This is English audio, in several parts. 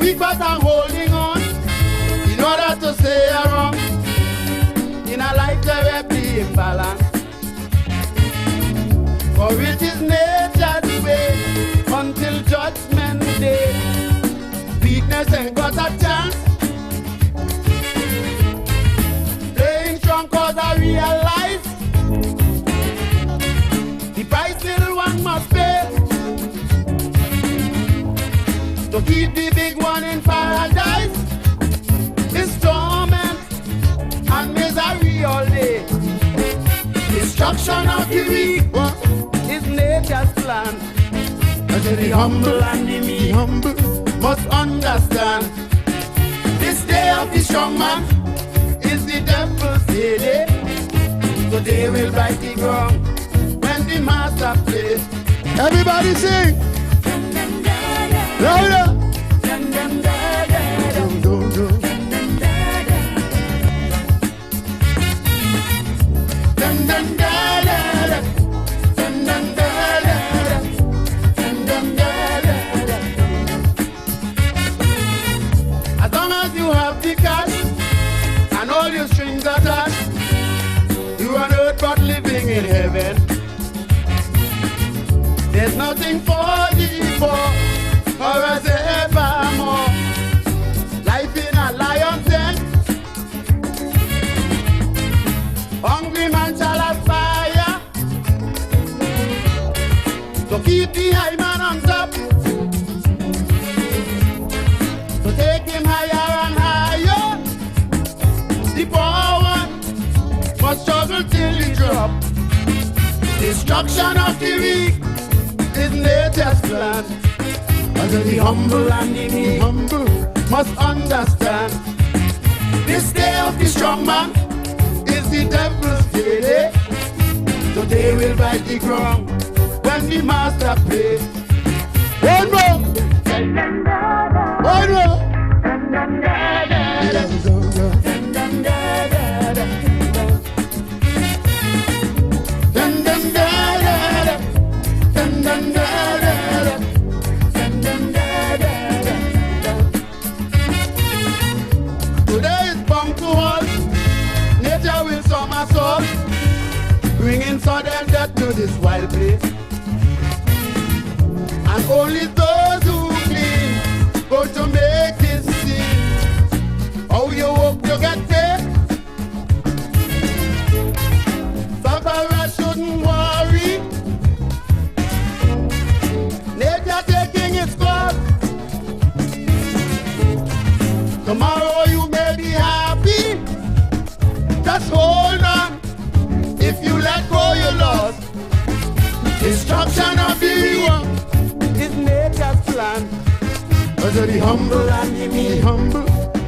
weak but I'm holding on in order to stay around in a life that will be in balance. For it is nature's way until judgment day. Weakness ain't got a chance. Playing strong cause I realize the price little one must pay to keep the big one in paradise. It's torment and misery all day. Destruction of the weak is nature's plan. The humble and the meek must understand. This day of the strong man is the devil's day. So they will bite the ground when the master plays. Everybody sing! Louder! As long as you have the cash and all your strings attached, you are not but living in heaven. There's nothing for the poor or as evermore. Life in a lion's den. Hungry man shall aspire to keep the high man on top, to take him higher and higher. The poor one must struggle till he drop. Destruction of the weak is nature's plan. As the humble and the meek must understand. This day of the strong man is the devil's day. So they will bite the ground when the master plays. One more! One more! Today is punctual. Nature will somersault, bringing sudden death to this wild place. And only those who clean go to make this scene. How you work to get paid? Sufferers shouldn't worry. Nature taking its course. Tomorrow you may be happy. Just hold on. If you let go, you lost. Destruction of the weak is nature's plan. But the humble and the meek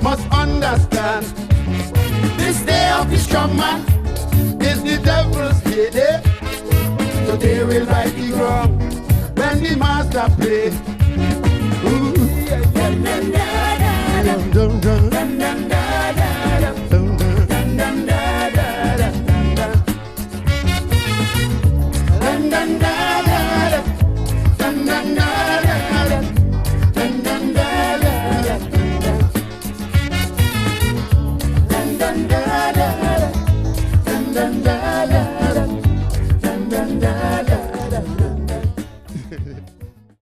must understand. This day of the strong man is the devil's day. So they will bite the ground when the master plays. Dun, dun, dun.